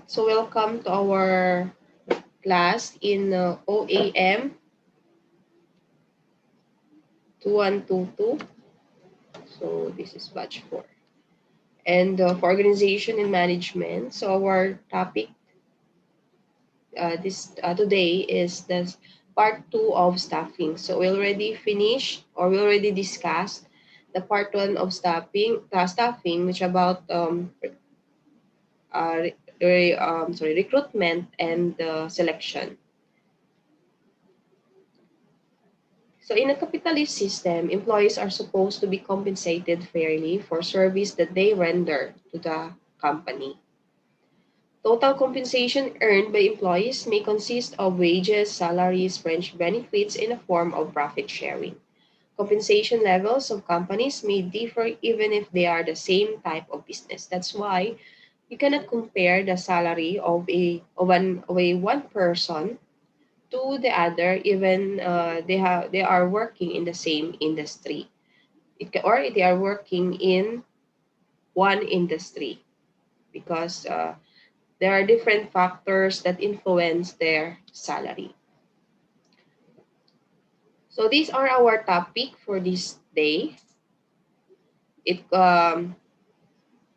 So welcome to our class in OAM 2122. So this is batch 4. And for organization and management, so our topic this today is the part 2 of staffing. So we already finished or we already discussed the part 1 of staffing which about recruitment and selection. So in a capitalist system, employees are supposed to be compensated fairly for service that they render to the company. Total compensation earned by employees may consist of wages, salaries, fringe benefits in a form of profit sharing. Compensation levels of companies may differ even if they are the same type of business. That's why you cannot compare the salary of a one person to the other, even they are working in the same industry, or they are working in one industry, because there are different factors that influence their salary. So these are our topic for this day. It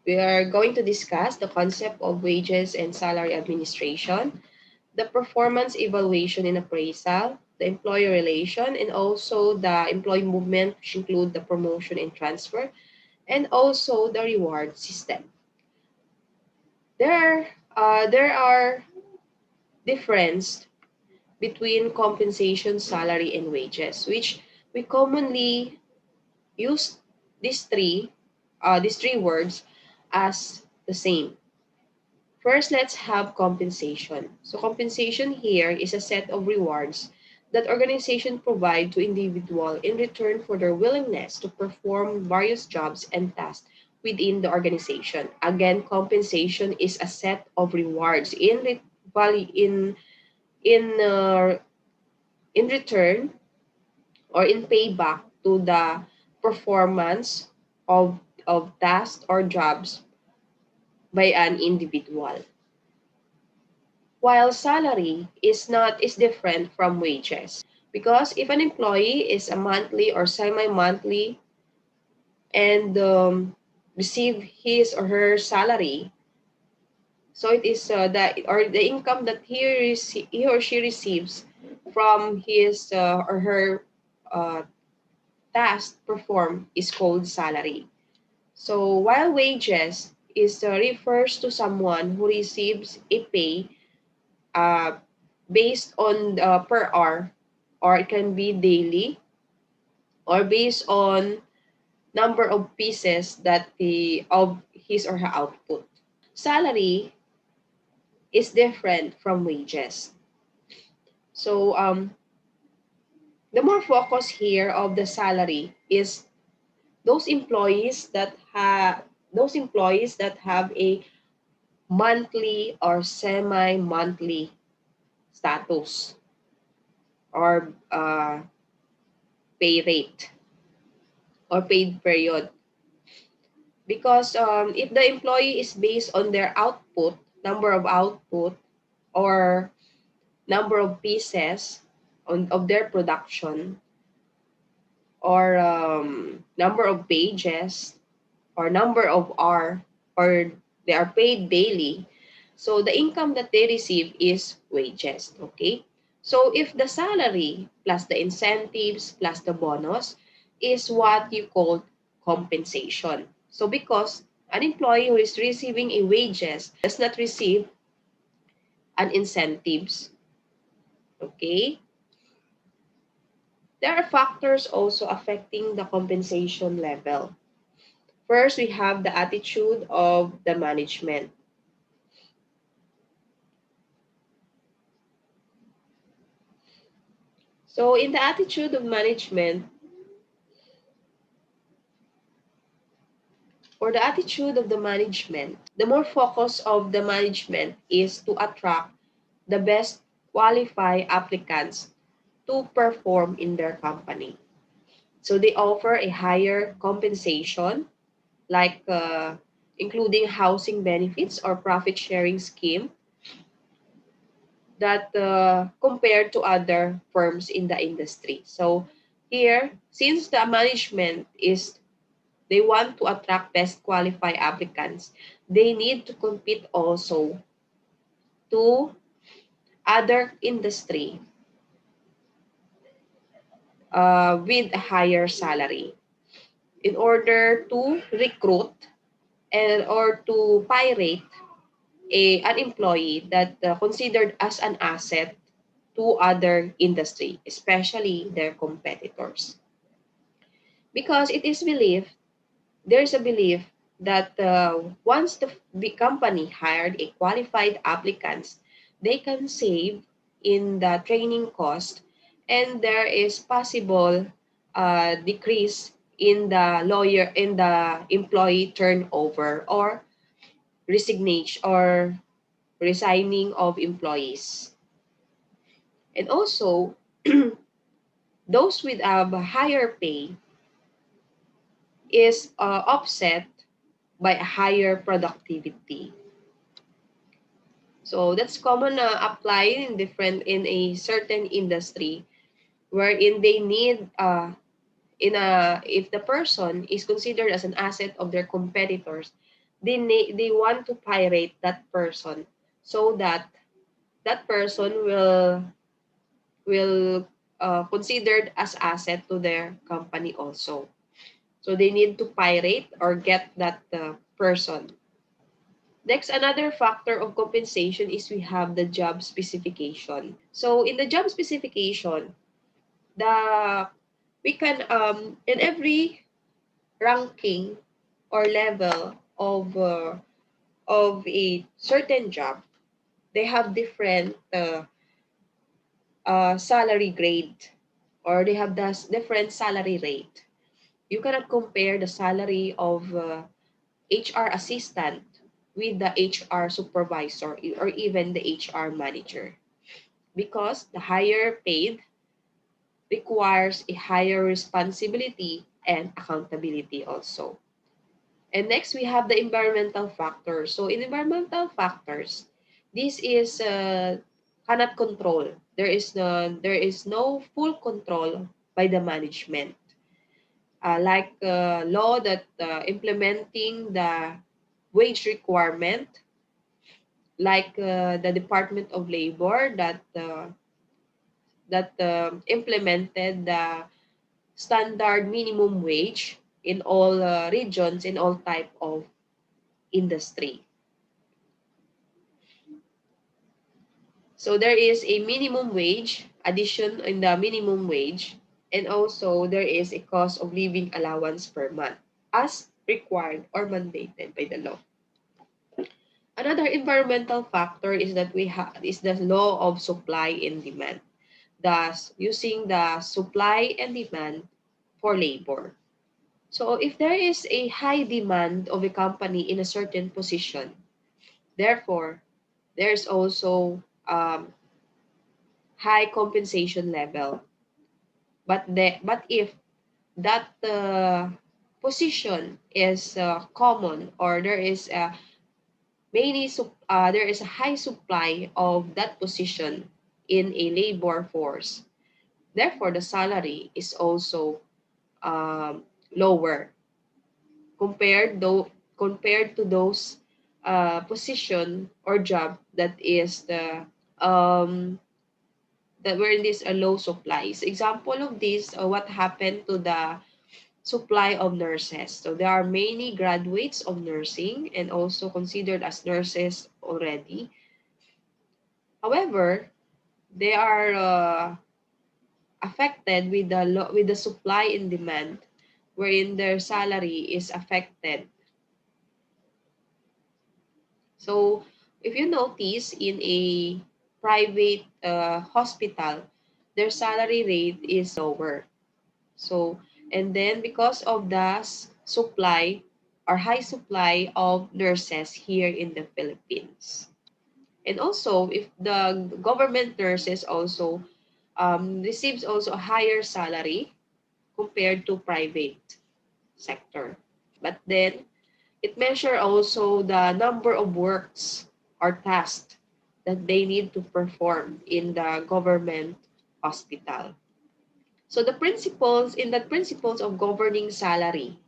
We are going to discuss the concept of wages and salary administration, the performance evaluation and appraisal, the employee relation, and also the employee movement, which include the promotion and transfer, and also the reward system. There are difference between compensation, salary, and wages, which we commonly use these three words as the same. First, let's have compensation. So compensation here is a set of rewards that organizations provide to individual in return for their willingness to perform various jobs and tasks within the organization. Again, compensation is a set of rewards in uh, in return or in payback to the performance of tasks or jobs by an individual. While salary is different from wages, because if an employee is a monthly or semi-monthly and receive his or her salary, so it is the income that he or she receives from his or her uh, task performed is called salary. So while wages is refers to someone who receives a pay uh, based on per hour, or it can be daily, or based on number of pieces that the of his or her output. Salary is different from wages. So the more focus here of the salary is those employees that have a monthly or semi-monthly status or pay rate or paid period. Because if the employee is based on their output, number of output, or number of pieces of their production, or number of pages, or number of hour, or they are paid daily, so the income that they receive is wages. Okay, so if the salary plus the incentives plus the bonus is what you call compensation. So because an employee who is receiving a wages does not receive an incentives, okay, there are factors also affecting the compensation level. First, we have the attitude of the management. So in the attitude of management, or the attitude of the management, the more focus of the management is to attract the best qualified applicants to perform in their company. So they offer a higher compensation, like including housing benefits or profit sharing scheme, that compared to other firms in the industry. So here, since the management is they want to attract best qualified applicants, they need to compete also to other industry with a higher salary in order to recruit and or to pirate an employee that considered as an asset to other industry, especially their competitors. Because it is believed, there's a belief that once the company hired a qualified applicants, they can save in the training cost, and there is possible decrease in the employee turnover or resignation or resigning of employees. And also, those with a higher pay is offset by a higher productivity. So that's common applied in different in a certain industry wherein they need in a if the person is considered as an asset of their competitors, they want to pirate that person so that that person will considered as asset to their company also. So they need to pirate or get that person. Next, another factor of compensation is we have the job specification. So in the job specification, the we can in every ranking or level of a certain job, they have different salary grade or they have this different salary rate. You cannot compare the salary of HR assistant with the HR supervisor or even the HR manager because the higher paid requires a higher responsibility and accountability also. And next, we have the environmental factors. So in environmental factors, this is cannot control. There is no full control by the management. Like law that implementing the wage requirement, like the Department of Labor that implemented the standard minimum wage in all regions in all type of industry. So there is a minimum wage addition in the minimum wage, and also there is a cost of living allowance per month as required or mandated by the law. Another environmental factor is that we have is the law of supply and demand, thus using the supply and demand for labor. So if there is a high demand of a company in a certain position, therefore there's also high compensation level. But if that position is common or there is a there is a high supply of that position in a labor force, therefore the salary is also lower compared to those position or job that is the um, that where this a low supplies. Example of this, what happened to the supply of nurses. So there are many graduates of nursing and also considered as nurses already. However, they are affected with with the supply and demand, wherein their salary is affected. So if you notice in a private hospital, their salary rate is lower. So, and then because of the supply or high supply of nurses here in the Philippines. And also, if the government nurses also receives also a higher salary compared to private sector. But then, it measures also the number of works or tasks that they need to perform in the government hospital. So the principles in the principles of governing salary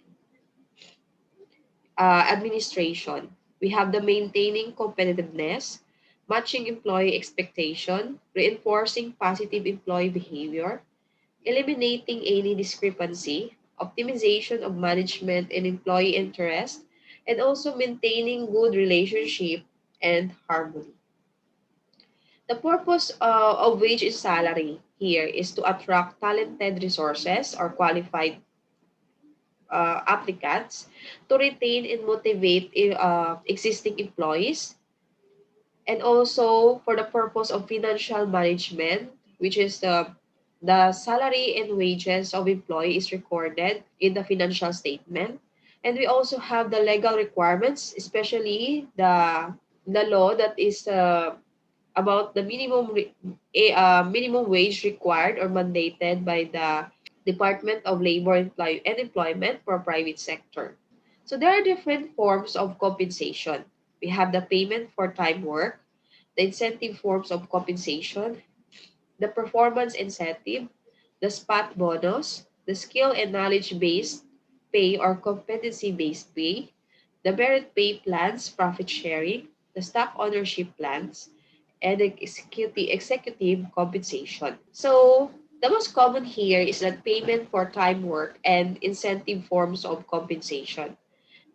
administration, we have the maintaining competitiveness, matching employee expectation, reinforcing positive employee behavior, eliminating any discrepancy, optimization of management and employee interest, and also maintaining good relationship and harmony. The purpose of wage and salary here is to attract talented resources or qualified applicants, to retain and motivate existing employees, and also for the purpose of financial management, which is the salary and wages of employee is recorded in the financial statement. And we also have the legal requirements, especially the law that is about the minimum wage required or mandated by the Department of Labor and Employment for private sector. So there are different forms of compensation. We have the payment for time work, the incentive forms of compensation, the performance incentive, the spot bonus, the skill and knowledge-based pay or competency-based pay, the merit pay plans, profit sharing, the stock ownership plans, and the executive compensation. So the most common here is that payment for time work and incentive forms of compensation.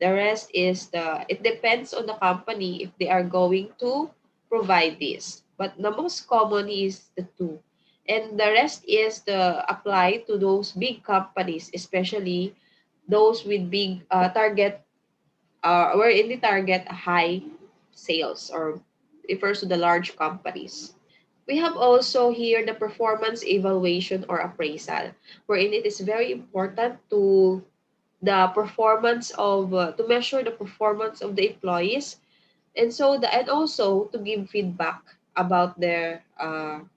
The rest is it depends on the company if they are going to provide this. But the most common is the two. And the rest is the apply to those big companies, especially those with big target, wherein they target high sales or refers to the large companies. We have also here the performance evaluation or appraisal, wherein it is very important the performance of to measure the performance of the employees, and also to give feedback about their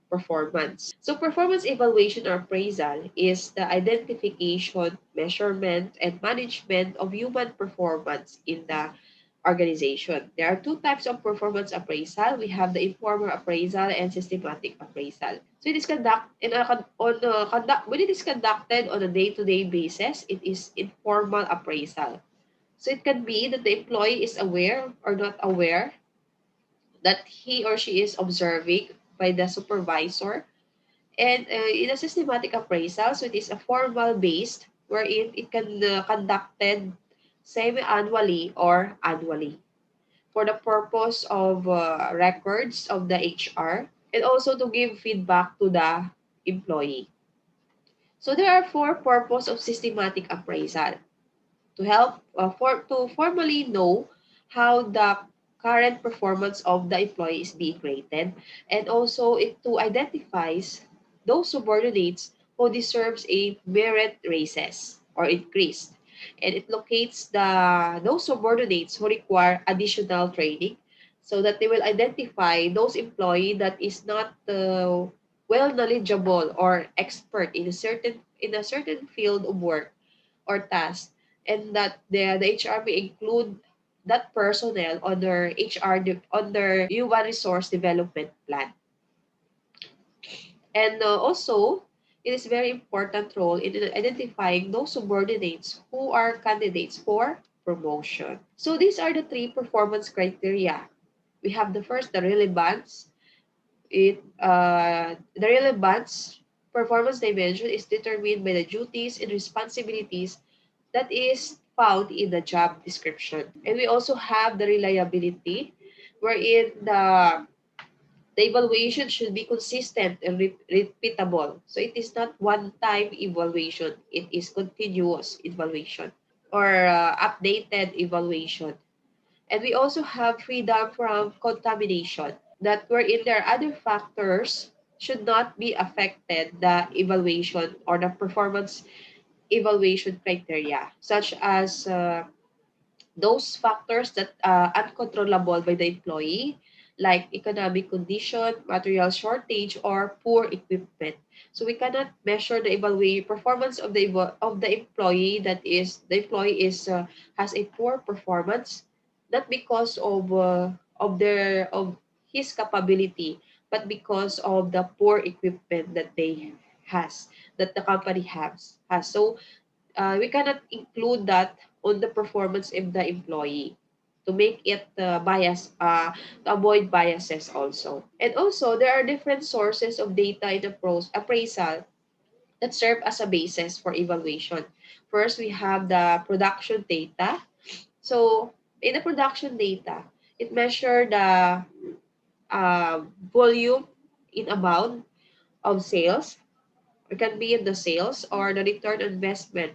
performance. So performance evaluation or appraisal is the identification, measurement, and management of human performance in the organization. There are two types of performance appraisal. We have the informal appraisal and systematic appraisal. So it is when it is conducted on a day-to-day basis, it is informal appraisal. So it can be that the employee is aware or not aware that he or she is observing by the supervisor. And in a systematic appraisal, so it is a formal based wherein it can conducted semi-annually or annually for the purpose of records of the HR and also to give feedback to the employee. So there are four purposes of systematic appraisal to help to formally know how the current performance of the employee is being rated, and also it to identifies those subordinates who deserves a merit raises or increase, and it locates those subordinates who require additional training so that they will identify those employee that is not well knowledgeable or expert in a certain field of work or task, and that the HR may include that personnel on their on their human resource development plan. And also, it is very important role in identifying those subordinates who are candidates for promotion. So these are the three performance criteria. We have the first, the relevance. The relevance performance dimension is determined by the duties and responsibilities that is found in the job description. And we also have the reliability, wherein the evaluation should be consistent and repeatable. So it is not one-time evaluation, it is continuous evaluation or updated evaluation. And we also have freedom from contamination, that wherein there are other factors should not be affected the evaluation or the performance evaluation criteria, such as those factors that are uncontrollable by the employee, like economic condition, material shortage, or poor equipment. So we cannot measure the evaluation performance of the employee that is the employee is has a poor performance, not because of their of his capability, but because of the poor equipment that they has that the company has. So we cannot include that on the performance of the employee to make it to avoid biases also. And also, there are different sources of data in the appraisal that serve as a basis for evaluation. First, we have the production data. So, in the production data, it measures the volume in amount of sales. It can be in the sales or the return on investment,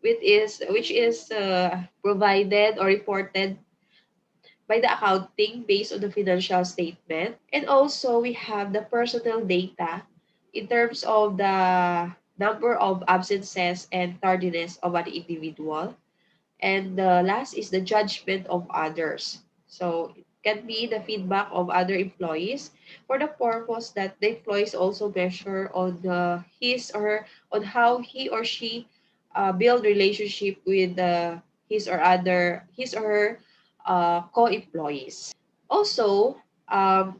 which is provided or reported by the accounting based on the financial statement. And also, we have the personal data in terms of the number of absences and tardiness of an individual. And the last is the judgment of others. So it can be the feedback of other employees for the purpose that the employees also measure on on how he or she build relationship with his or her co-employees. Also,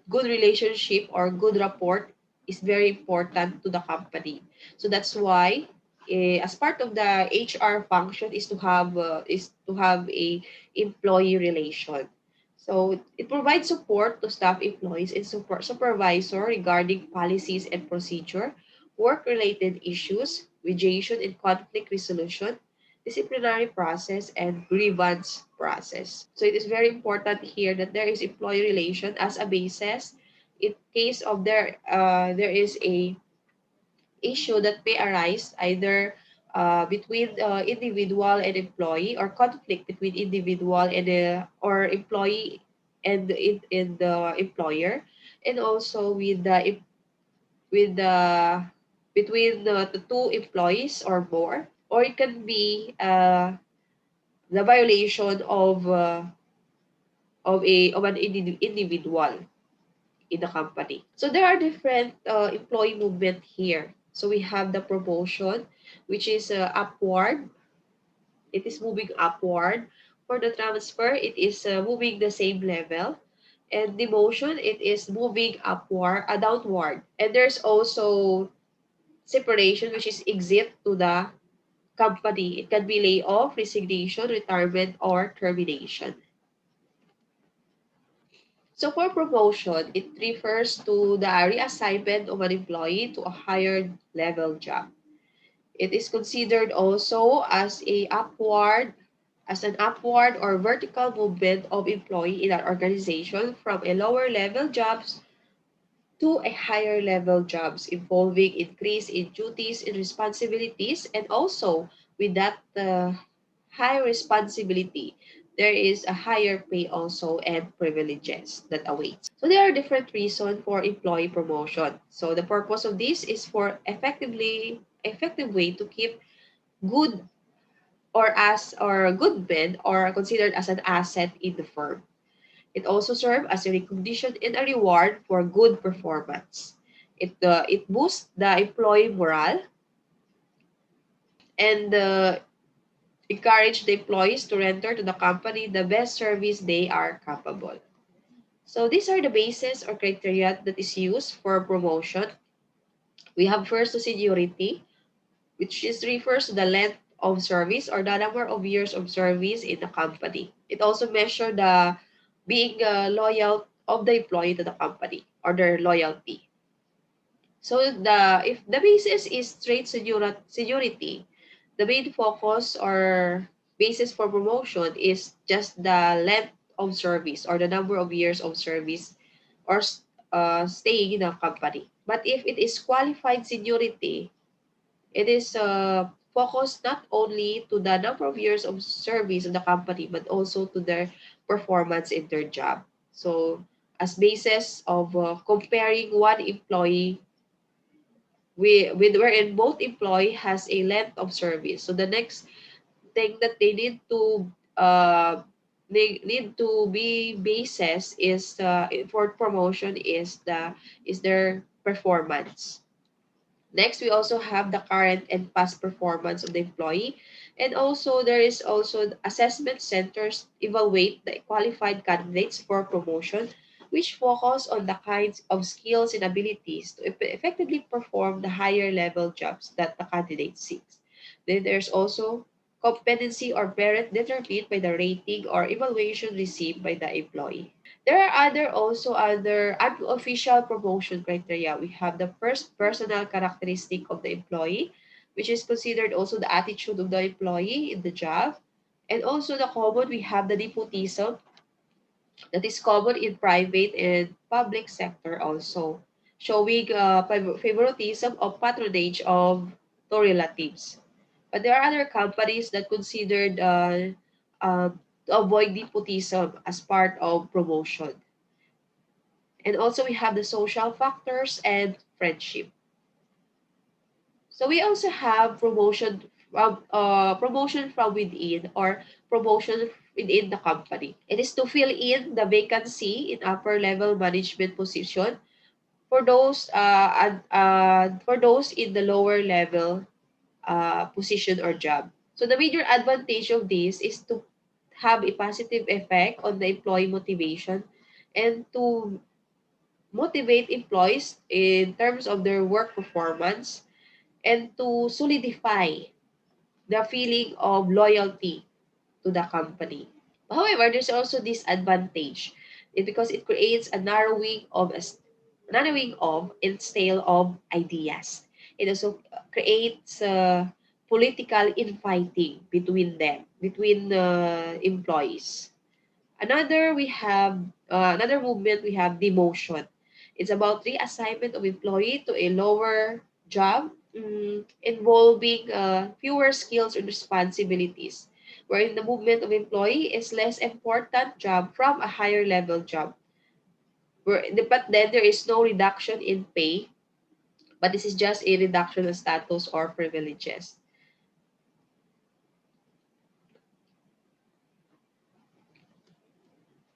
good relationship or good rapport is very important to the company. So that's why as part of the HR function is to have a employee relation. So it provides support to staff employees and supervisor regarding policies and procedure, work-related issues, mediation and conflict resolution, disciplinary process, and grievance process. So it is very important here that there is employee relation as a basis in case of there is a issue that may arise either between individual and employee or conflict between individual and or employee and in the employer, and also with the between the two employees or more, or it can be the violation of an individual in the company. So there are different employee movement here. So we have the promotion, which is upward. It is moving upward. For the transfer, it is moving the same level. And demotion, it is moving downward. And there's also separation, which is exit to the company. It can be layoff, resignation, retirement, or termination. So for promotion, it refers to the reassignment of an employee to a higher level job. It is considered also as an upward or vertical movement of employee in an organization from a lower level jobs to a higher level jobs involving increase in duties and responsibilities, and also with that high responsibility there is a higher pay also and privileges that awaits. So there are different reasons for employee promotion. So the purpose of this is for effective way to keep good or good men or considered as an asset in the firm. It also serves as a recognition and a reward for good performance. It boosts the employee morale and encourage the employees to render to the company the best service they are capable. So these are the basis or criteria that is used for promotion. We have first the seniority, which is refers to the length of service or the number of years of service in the company. It also measures the being loyal of the employee to the company or their loyalty. So if the basis is straight seniority, the main focus or basis for promotion is just the length of service or the number of years of service or staying in a company. But if it is qualified seniority, it is focused not only to the number of years of service in the company, but also to their performance in their job. So as basis of comparing one employee with wherein both employee has a length of service. So the next thing that they need to be basis is for promotion is their performance. Next, we also have the current and past performance of the employee. And also, there is also assessment centers evaluate the qualified candidates for promotion which focus on the kinds of skills and abilities to effectively perform the higher level jobs that the candidate seeks. Then there's also competency or merit determined by the rating or evaluation received by the employee. There are other unofficial promotion criteria. We have the first personal characteristic of the employee, which is considered also the attitude of the employee in the job. And also the common, we have the nepotism that is common in private and public sector also, showing favoritism of patronage of to relatives. But there are other companies that considered to avoid nepotism as part of promotion. And also we have the social factors and friendship. So we also have promotion from within or promotion within the company. It is to fill in the vacancy in upper level management position for those in the lower level position or job. So the major advantage of this is to have a positive effect on the employee motivation and to motivate employees in terms of their work performance and to solidify the feeling of loyalty to the company. However, there's also disadvantage because it creates a narrowing of and stale of ideas. It also creates political infighting between them, between employees. Another movement we have demotion. It's about reassignment of employee to a lower job involving fewer skills and responsibilities, wherein the movement of employee is less important job from a higher level job. But then there is no reduction in pay, but this is just a reduction in status or privileges.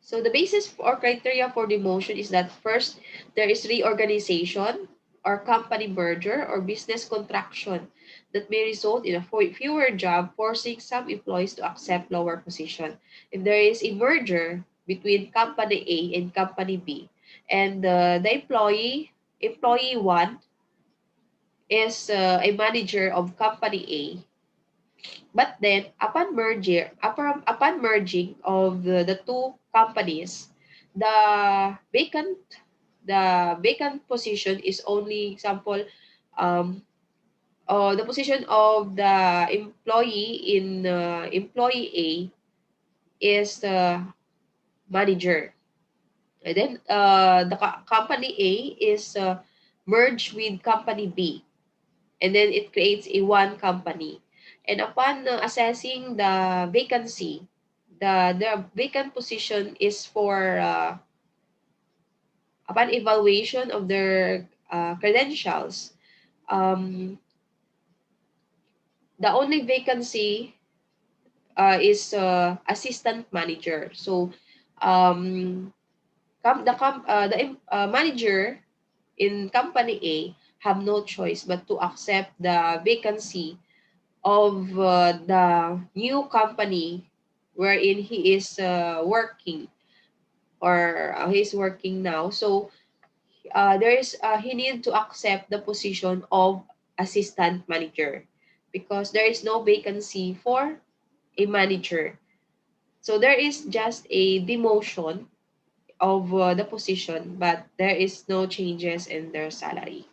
So the basis or criteria for demotion is that first, there is reorganization or company merger or business contraction that may result in a fewer job, forcing some employees to accept lower position. If there is a merger between company A and company B, and the employee one is a manager of company A, but then upon merging of the two companies, the vacant the vacant position is only example um the position of the employee in employee A is the manager. And then company A is merged with company B, and then it creates a one company. And upon assessing the vacancy, the vacant position is for upon evaluation of their credentials. Um, the only vacancy is assistant manager. So um, the manager in company A have no choice but to accept the vacancy of the new company wherein he is working or he's working now. So there is he need to accept the position of assistant manager because there is no vacancy for a manager. So there is just a demotion of the position, but there is no changes in their salary.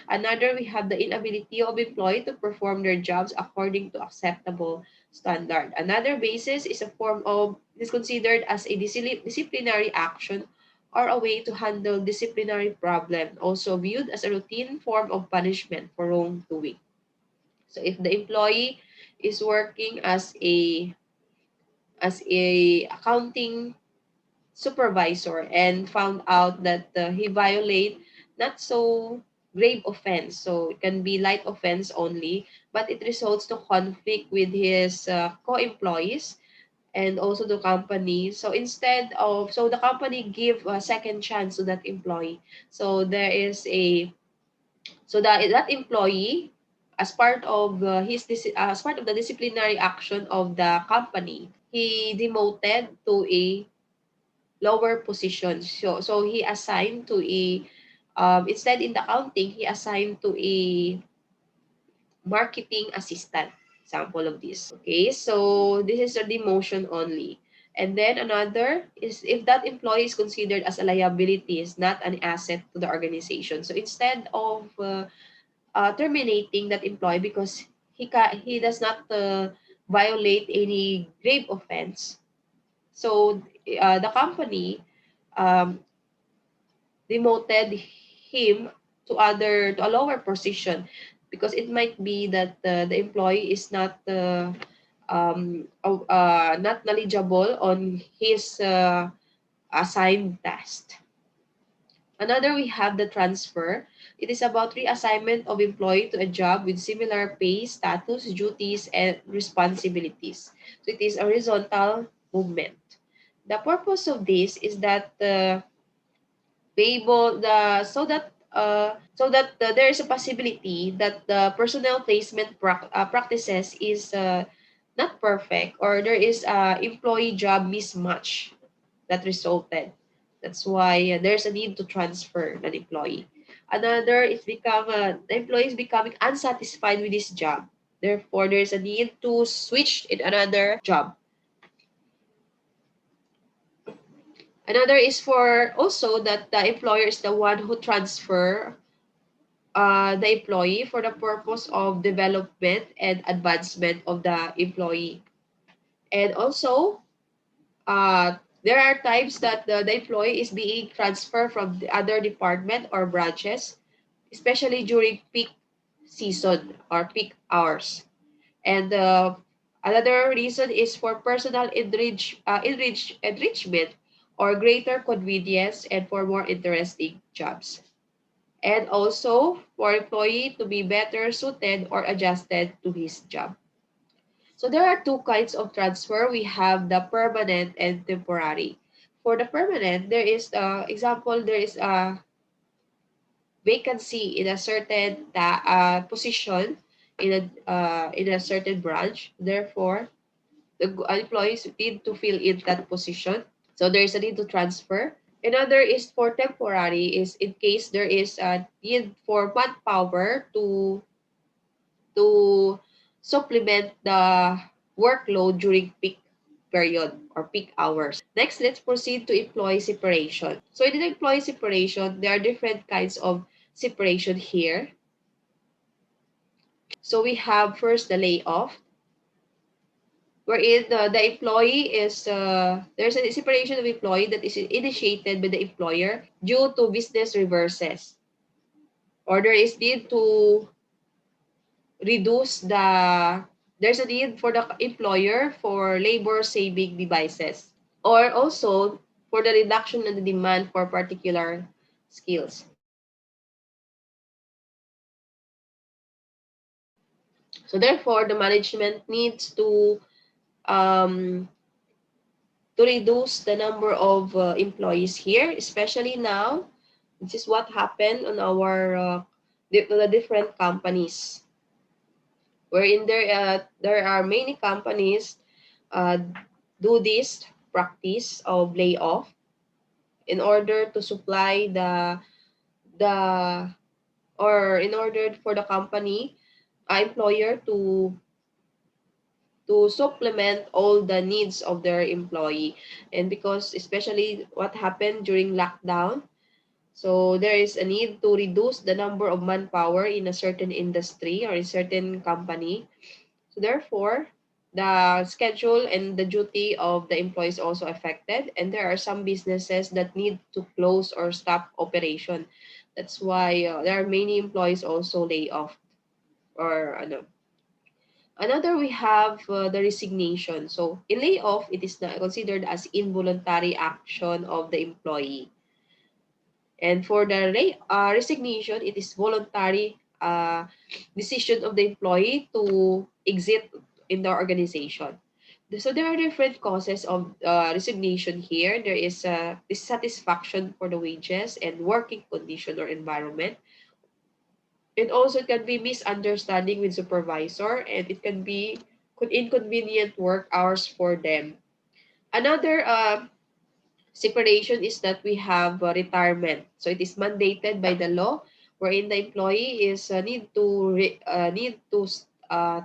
Another, we have the inability of employee to perform their jobs according to acceptable standard. Another basis is a form of, it is considered as a disciplinary action or a way to handle disciplinary problem, also viewed as a routine form of punishment for wrongdoing. So if the employee is working as a accounting supervisor and found out that he violate not so grave offense, so it can be light offense only, but it results to conflict with his co-employees and also the company. So the company give a second chance to that employee. So there is a so that employee, as part of as part of the disciplinary action of the company, he demoted to a lower position. So he assigned to a instead in the accounting, he assigned to a marketing assistant. Example of this. Okay, so this is a demotion only. And then another is if that employee is considered as a liability, is not an asset to the organization. So instead of terminating that employee because he does not violate any grave offense, so the company um, demoted him to a lower position because it might be that the employee is not knowledgeable on his assigned task. Another, we have the transfer. It is about reassignment of employee to a job with similar pay, status, duties, and responsibilities. So it is a horizontal movement. The purpose of this is that be able the so that there is a possibility that the personnel placement practices is not perfect, or there is a employee job mismatch that resulted. That's why there's a need to transfer an employee. Another is the employee is becoming unsatisfied with this job. Therefore, there's a need to switch in another job. Another is for also that the employer is the one who transfer the employee for the purpose of development and advancement of the employee. And also, there are times that the employee is being transferred from the other department or branches, especially during peak season or peak hours. And another reason is for personal enrichment or greater convenience and for more interesting jobs. And also for employee to be better suited or adjusted to his job. So there are two kinds of transfer. We have the permanent and temporary. For the permanent, there is example, there is a vacancy in a certain position in a certain branch. Therefore, the employees need to fill in that position. So there is a need to transfer. Another is for temporary is in case there is a need for manpower to supplement the workload during peak period or peak hours. Next, let's proceed to employee separation. So in the employee separation, there are different kinds of separation here. So we have first the layoff, wherein the employee is there's a separation of employee that is initiated by the employer due to business reverses, or there is need to reduce there's a need for the employer for labor saving devices, or also for the reduction in the demand for particular skills. So therefore, the management needs um, to reduce the number of employees here, especially now. This is what happened on our the different companies, wherein there are many companies uh, do this practice of layoff in order to supply the or in order for the company employer to supplement all the needs of their employee. And because especially what happened during lockdown, so there is a need to reduce the number of manpower in a certain industry or a certain company. So therefore, the schedule and the duty of the employees also affected, and there are some businesses that need to close or stop operation. That's why there are many employees also lay off or ano. Another, we have the resignation. So in layoff, it is not considered as involuntary action of the employee. And for the resignation, it is voluntary decision of the employee to exit in the organization. So there are different causes of resignation here. There is dissatisfaction for the wages and working condition or environment. And also it can be misunderstanding with supervisor, and it can be inconvenient work hours for them. Another Separation is that we have retirement. So it is mandated by the law, wherein the employee is need to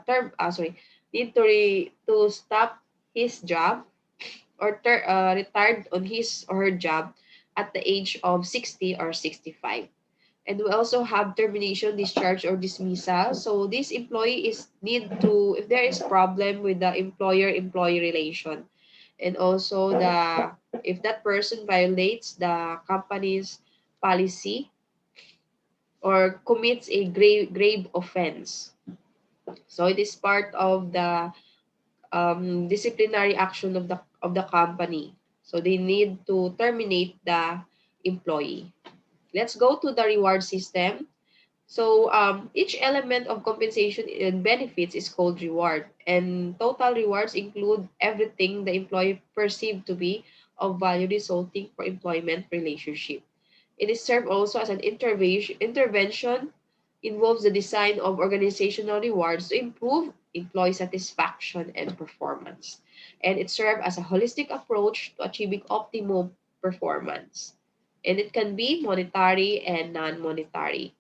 term sorry need to to stop his job or retired on his or her job at the age of 60 or 65. And we also have termination, discharge, or dismissal. So this employee is need to, if there is problem with the employer-employee relation, and also the if that person violates the company's policy or commits a grave offense. So it is part of the disciplinary action of the company. So they need to terminate the employee. Let's go to the reward system. So each element of compensation and benefits is called reward, and total rewards include everything the employee perceived to be of value resulting for employment relationship. It is served also as an intervention, involves the design of organizational rewards to improve employee satisfaction and performance. And it serves as a holistic approach to achieving optimum performance. And it can be monetary and non-monetary.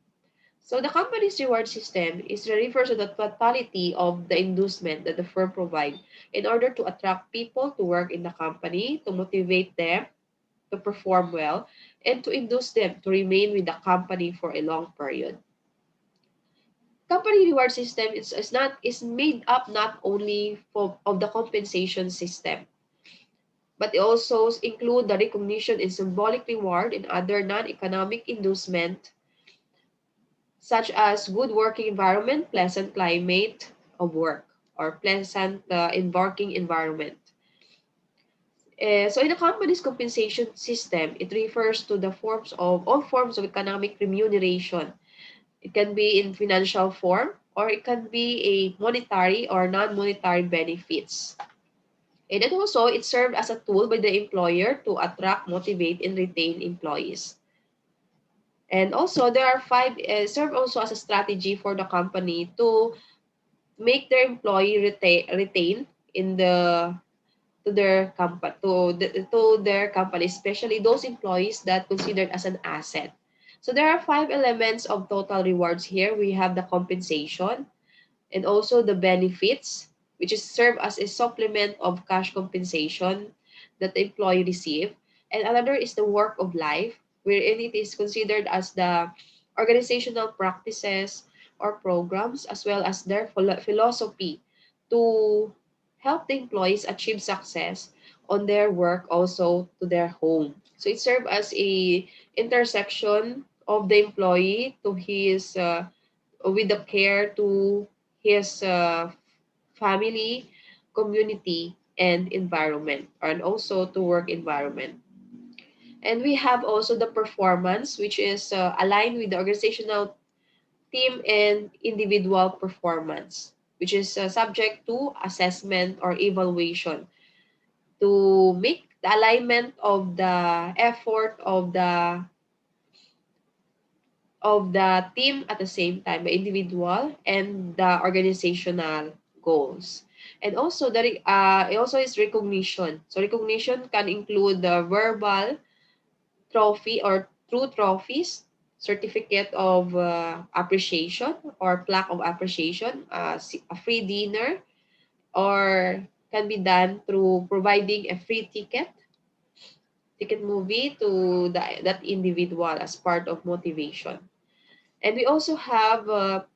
So the company's reward system refers to the totality of the inducement that the firm provides in order to attract people to work in the company, to motivate them to perform well, and to induce them to remain with the company for a long period. Company reward system is made up not only of the compensation system, but it also include the recognition and symbolic reward and other non-economic inducement such as good working environment, pleasant climate of work, or pleasant working environment. So in a company's compensation system, it refers to the forms of all forms of economic remuneration. It can be in financial form, or it can be a monetary or non-monetary benefits. And then also, it served as a tool by the employer to attract, motivate, and retain employees. And also, there are five, serve also as a strategy for the company to make their employee retain in to their company, especially those employees that considered as an asset. So there are five elements of total rewards here. We have the compensation and also the benefits, which is served as a supplement of cash compensation that the employee receive. And another is the work of life, wherein it is considered as the organizational practices or programs, as well as their philosophy to help the employees achieve success on their work, also to their home. So it serves as a intersection of the employee to his with the care to his family, community, and environment, and also to work environment. And we have also the performance, which is aligned with the organizational team and individual performance, which is subject to assessment or evaluation to make the alignment of the effort of the team at the same time, the individual and the organizational goals. And also it also is recognition. So recognition can include the verbal trophy or true trophies, certificate of appreciation or plaque of appreciation, a free dinner, or can be done through providing a free ticket movie to that individual as part of motivation. And we also have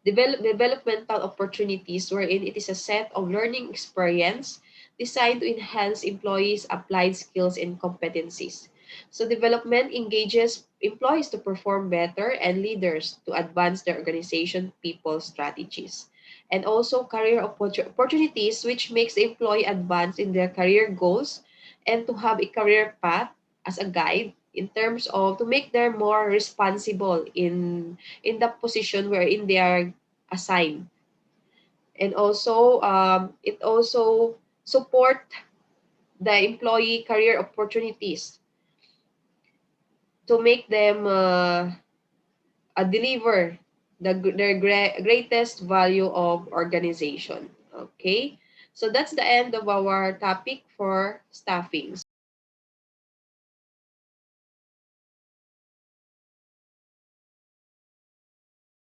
developmental opportunities, wherein it is a set of learning experience designed to enhance employees' applied skills and competencies. So development engages employees to perform better and leaders to advance their organization people strategies. And also career opportunities, which makes the employee advance in their career goals and to have a career path as a guide in terms of to make them more responsible in the position wherein they are assigned. And also it also support the employee career opportunities to make them deliver their greatest value of organization. Okay, so that's the end of our topic for staffing.